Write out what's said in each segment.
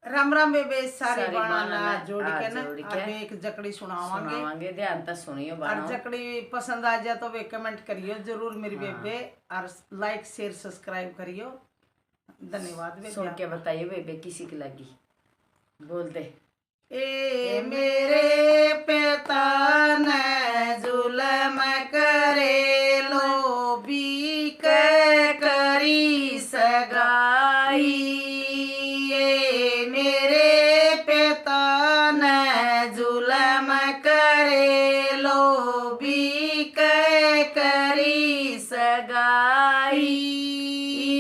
राम राम बेबे सारी सारी बाणा बाणा ना जोड़ के ना जोड़ के अब एक जकड़ी सुनावांगे। ध्यान तक सुनियो और बाणा। जकड़ी पसंद आ जाए तो वे कमेंट करियो जरूर मेरी हाँ। बेबे, और लाइक शेयर सब्सक्राइब करियो। धन्यवाद बेबे। सुन के बताइए बेबे किसी की लगी, बोल दे। ए मेरे पिता ने जुलम करे लो भी करी सगाई। ए मेरे पिता ने जुलम करे लो भी करी सगाई।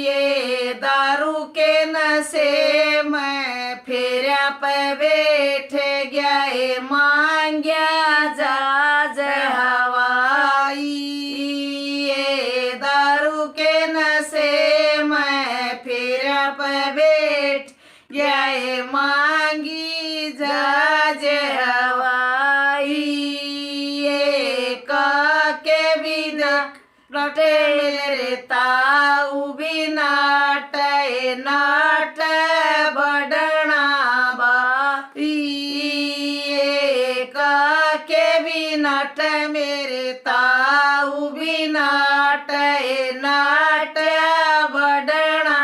ये दारू के नशे में फेरा पे बैठ गया मांग्या जहाज हवाई। ये दारू के नशे में फेरा पे बैठ गया मांगी जहाज हवाई। ये काके बिना लटे मेरे ताऊ भी नाट बढ़ना बाई। काके भी नाट मेरे ताऊ भी नाट बढ़ना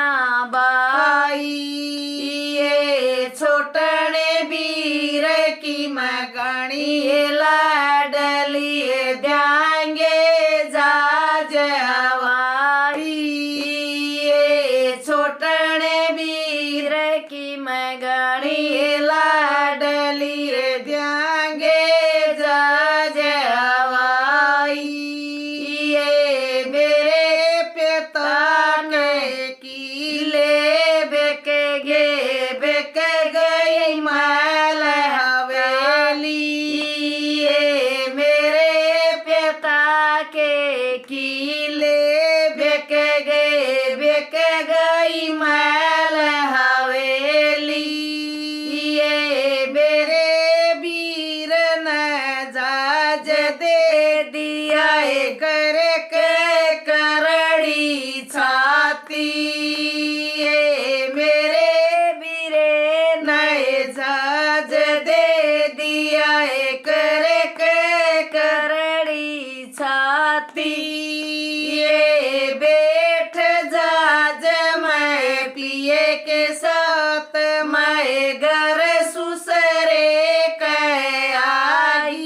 बाई। ये छोटने वीर की मगणी लाडली द्यांगे जाज हवाई। ये छोटने वीर की मगणी लाडली द्यांगे जाज हवाई। ये मेरे पिता के किले बेक गई महल हवेली। ये मेरे पिता के किले बेक गई महल हवेली। ये मेरे वीर ने जाज दे दिया करड़ी छाती। ये मेरे वीरे ने जाज दे दिया करड़ी छाती। ये बैठ जाज मैं पिए के साथ मैं घर सुसरे कह आई।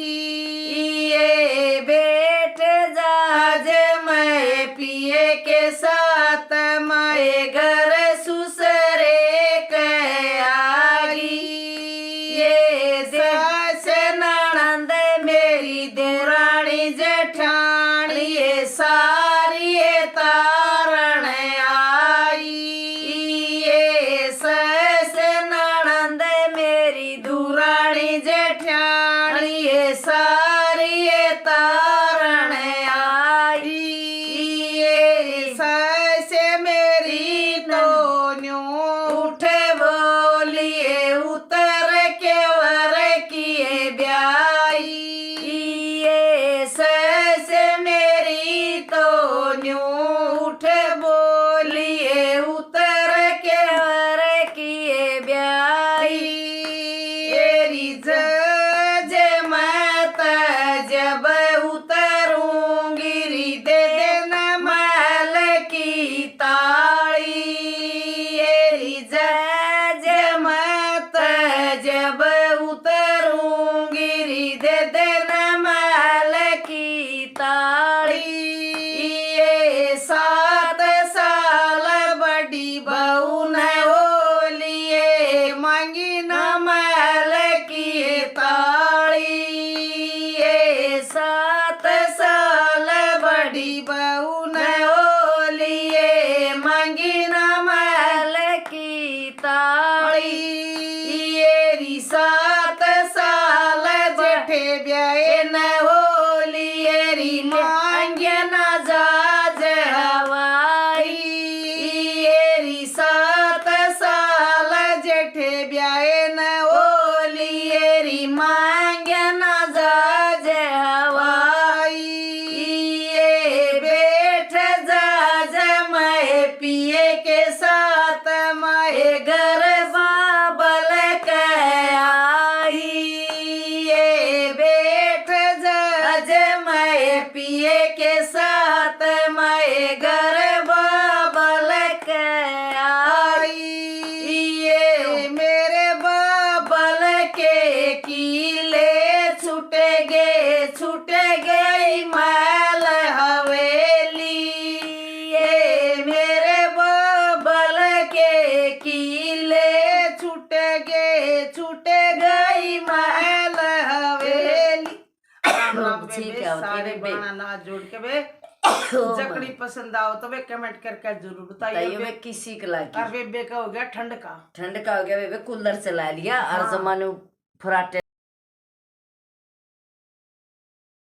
ये बैठ जाज मैं पिए के साथ मैं घर सुसरे कह आई। ये सास ननद मेरी देवरानी जेठानी ये सारी तारण आई। ये भाई बेबे। बहना ना जोड़ के वे ओ जकड़ी पसंद आओ तो वे कमेंट करके जरूर बताइए बताइए। वे किसी के लागी। और बेबे का हो गया ठंड का। ठंड का हो गया बेबे, कूलर चला लिया और हाँ। जमाने फराटे